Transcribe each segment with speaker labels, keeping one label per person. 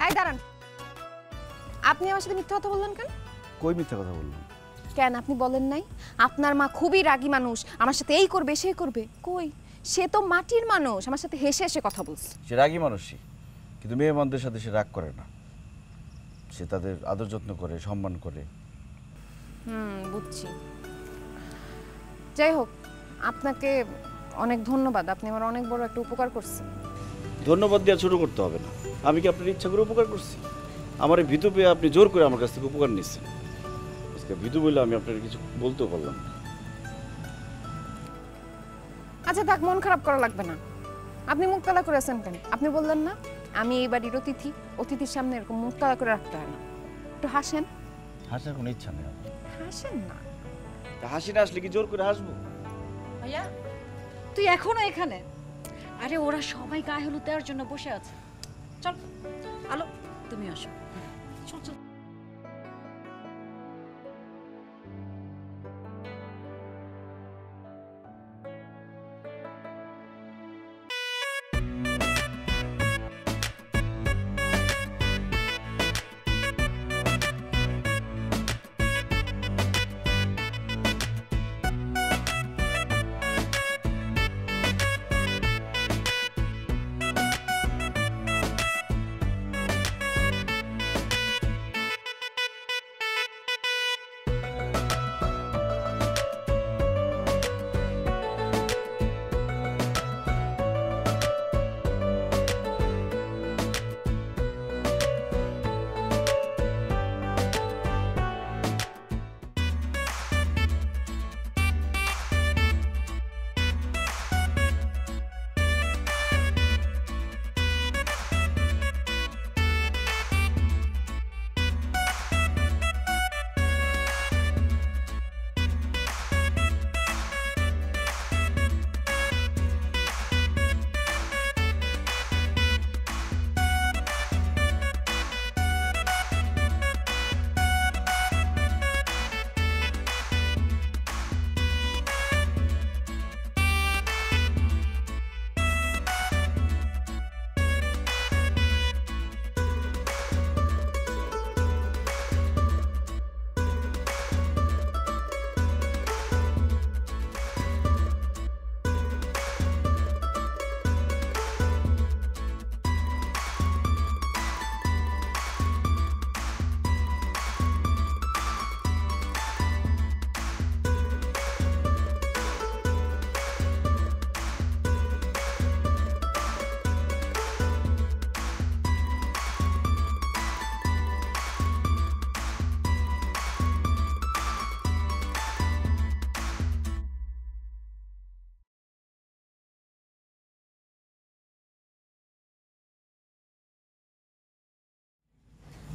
Speaker 1: এই দাঁড়ান, আপনি আমার সাথে মিথ্যা কথা বললেন কেন?
Speaker 2: কই মিথ্যা কথা বললাম?
Speaker 1: কেন আপনি বলেন নাই আপনার মা খুবই রাগী মানুষ, আমার সাথে এই করবে সেই করবে? কই, সে তো মাটির মানুষ, আমার সাথে হেসে হেসে কথা বলছে।
Speaker 2: সে রাগী মানুষই, কিন্তু মেহমানদের সাথে সে রাগ করে না। সে তাদের আদর যত্ন করে, সম্মান করে।
Speaker 1: বুঝছি। যাই হোক, আপনাকে অনেক ধন্যবাদ, আপনি আমার অনেক বড় একটা উপকার করছেন।
Speaker 2: ধন্যবাদ দেওয়া ছোট করতে হবে না। আমি কি আপনার ইচ্ছা করে উপকার করছি? আমার এই ভীতু পেয়ে আপনি জোর করে আমার কাছ থেকে উপকার নিচ্ছেন। আজকে ভীতু বলে আমি আপনার কিছু বলতেও পারলাম না।
Speaker 1: আচ্ছা থাক, মন খারাপ করা লাগবে না। আপনি মুখ কালা করে আছেন কেন? আপনি বললেন না আমি এই বাড়ির অতিথি, অতিথির সামনে এরকম মুখ কালা করে রাখতে হয় না। একটু হাসেন।
Speaker 2: হাসার কোনো ইচ্ছা নেই আমার।
Speaker 1: হাসেন না।
Speaker 2: হাসি না আসলে কি জোর করে হাসবো?
Speaker 3: ভাইয়া তুই এখনো এখানে? আরে ওরা সবাই গায়ে হলুদ দেওয়ার জন্য বসে আছে। চল আলো, তুমি আসো। চল চল।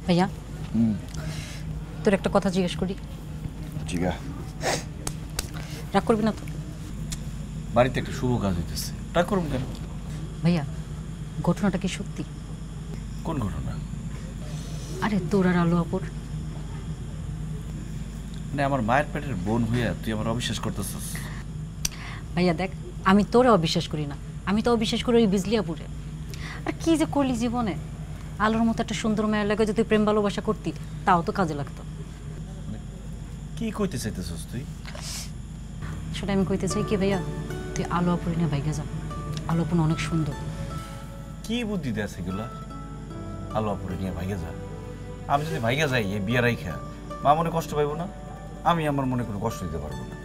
Speaker 3: ভাইয়া তোর একটা কথা জিজ্ঞেস করি।
Speaker 2: জিগা।
Speaker 3: রাগ করবি না তো?
Speaker 2: বাড়িতে একটা শুভ কাজ হইতেছে, রাগ করুন কেন?
Speaker 3: ভাইয়া ঘটনাটা কি সত্যি?
Speaker 2: কোন ঘটনা?
Speaker 3: আরে তোর আর আলু আপুর।
Speaker 2: মানে আমার মায়ের পেটের বোন হইয়া তুই আমার অবিশ্বাস করতেছিস?
Speaker 3: ভাইয়া দেখ, আমি তোরে অবিশ্বাস করি না, আমি তো অবিশ্বাস করি ওই বিজলি আপুরে। আর কি যে করলি জীবনে, আলোর মতো একটা সুন্দর মায়ের লাগে যদি প্রেম ভালোবাসা করতি তাও তো কাজে লাগতো।
Speaker 2: কি কইতে চাইতেছিস তুই?
Speaker 3: সেটা আমি কইতে চাই কি ভাইয়া, তুই আলো আপুরে নিয়ে ভাইগা যা। আলো আপু অনেক সুন্দর।
Speaker 2: কি বুদ্ধি দেয় সেগুলা? আলো আপুরে নিয়ে ভাইগা যা? আমি যদি ভাইগা যাই এই বিয়া রাইখা, মা মনে কষ্ট পাইব না? আমি আমার মনে কোনো কষ্ট দিতে পারবো না।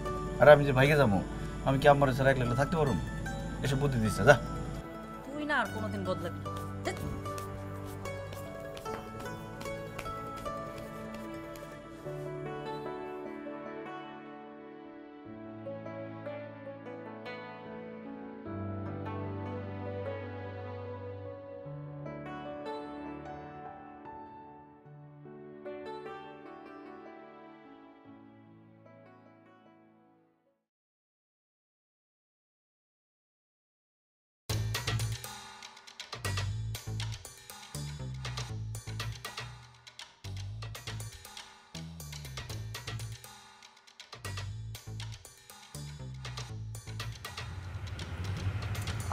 Speaker 2: আর আমি যে ভাইগা যাবো, আমি কি আমার ছাড়া একলা থাকতে পারবো? এসব বুদ্ধি দিচ্ছে যা।
Speaker 3: তুই না আর কোনোদিন বদলাবি না।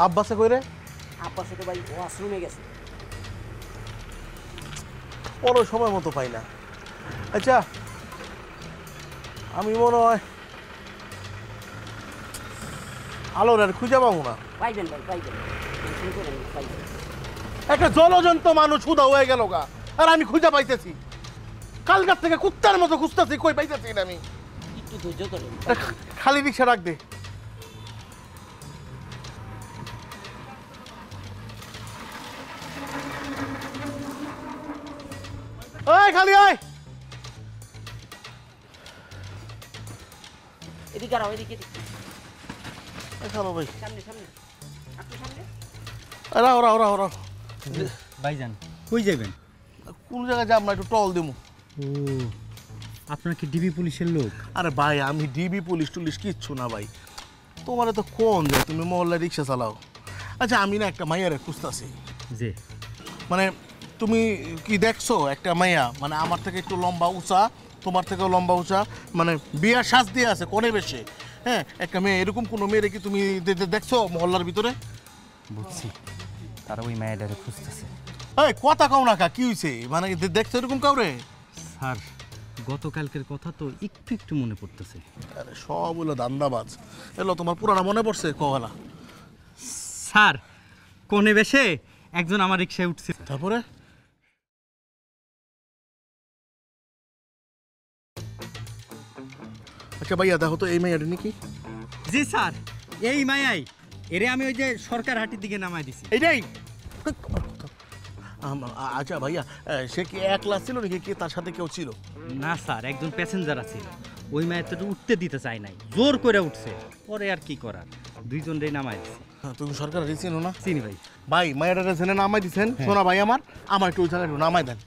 Speaker 4: আব্বাসে কই রে?
Speaker 5: আব্বাসে তো ভাই ওয়াশরুমে গেছে।
Speaker 4: পরে সময় মতো পাই না। আচ্ছা আমি মনে হয় আলোর আর খুঁজে পাবো না।
Speaker 5: পাইবেন ভাই, পাইবেন, টেনশন করেন না, পাইবেন।
Speaker 4: একটা জলজন্ত মানুষ হুদা হয়ে গেল গা, আর আমি খুঁজে পাইতেছি। কালকার থেকে কুত্তার মতো খুঁজতেছি, কই পাইতেছি না আমি।
Speaker 5: একটু ধৈর্য ধরেন।
Speaker 4: খালি রিক্সা রাখ দে। ওই খালি ওই
Speaker 5: এদিকে আরো, এদিকে, এদিকে।
Speaker 4: খালো ভাই,
Speaker 5: সামনে, সামনে, আপনি সামনে।
Speaker 4: রাও রাও রাও রাও।
Speaker 6: ভাইজান কই যাবেন?
Speaker 4: কোন জায়গায় যাব না, একটু টল দেবো।
Speaker 6: ও আপনার কি ডিবি পুলিশের লোক?
Speaker 4: আরে ভাই আমি ডিবি পুলিশ টুলিশ কিচ্ছু না ভাই, তোমার তো কোন যায়, তুমি মহল্লায় রিক্সা চালাও। আচ্ছা আমি না একটা মাইয়ারে খুঁজতেছি।
Speaker 6: যে
Speaker 4: মানে তুমি কি দেখছো একটা মাইয়া, মানে আমার থেকে একটু লম্বা উঁচা, তোমার থেকেও লম্বা উঁচা, মানে বিয়ার শ্বাস দিয়ে আছে কোণে বেশে, হ্যাঁ একটা মেয়ে, এরকম কোনো মেয়েরে কি তুমি দেখছো মহল্লার ভিতরে?
Speaker 6: বুঝছি, তারা ওই মায়েরারে খুঁজতেছে।
Speaker 4: এই কথা কও না কা, কি হইছে, মানে দেখছো এরকম কাউরে?
Speaker 6: স্যার গতকালকের কথা তো একটু একটু মনে পড়তেছে।
Speaker 4: আরে সব হলো দান্দাবাজ। এলো তোমার পুরানা মনে পড়ছে কওয়ালা?
Speaker 6: স্যার কোণে বেশে একজন আমার রিক্সায় উঠছে।
Speaker 4: তারপরে আচ্ছা ভাইয়া দেখো তো এই মেয়েটা নাকি?
Speaker 6: জি স্যার, এই মায়াই, এরে আমি ওই যে সরকার হাটির দিকে নামাই দিছি।
Speaker 4: এইটাই? আচ্ছা ভাইয়া সে কি একলা ছিল নাকি, কি তার সাথে কেউ ছিল?
Speaker 6: না স্যার, একজন প্যাসেঞ্জার আছে, ওই মায়ের তো উঠতে দিতে চাই নাই, জোর করে উঠছে, পরে আর কি করার, দুইজন রে নামাই দিছে।
Speaker 4: তুমি সরকার চিনো না?
Speaker 6: চিনি ভাই।
Speaker 4: ভাই মায়েরা জেনে নামাই দিচ্ছেন, শোনা ভাই আমার একটু ওই জায়গায় একটু নামাই দেন।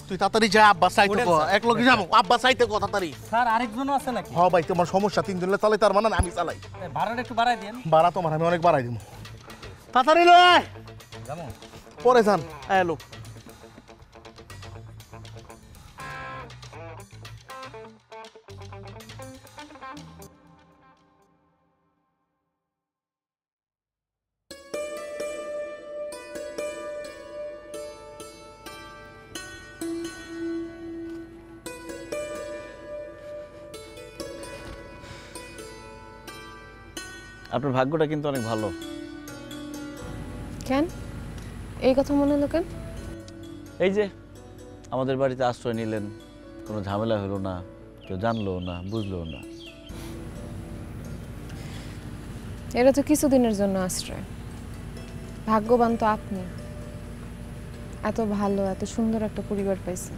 Speaker 4: তুই তাড়াতাড়ি যা, আব্বা চাইতে কো, এক লোক যাবো, আব্বা চাইতে কো তাড়াতাড়ি।
Speaker 6: স্যার আরেকজনও আছে নাকি?
Speaker 4: হ্যাঁ ভাই তোমার সমস্যা, তিনজনে চালাই তার মানে আমি চালাই।
Speaker 6: ভাড়াটা একটু বাড়াই দেন।
Speaker 4: ভাড়া তোমার আমি অনেক বাড়াই দিব। তাড়াতাড়ি লয়
Speaker 6: যেমন
Speaker 4: পরে যান। এলো
Speaker 2: আপনার ভাগ্যটা কিন্তু অনেক ভালো।
Speaker 1: কেন এই কথা মনে হলো কেন?
Speaker 2: এই যে আমাদের বাড়িতে আশ্রয় নিলেন, কোনো ঝামেলা হলো না, কেউ জানলো না, বুঝলো না।
Speaker 1: এটা তো কিছুদিনের জন্য আশ্রয়। ভাগ্যবান তো আপনি, এত ভালো এত সুন্দর একটা পরিবার পাইছেন।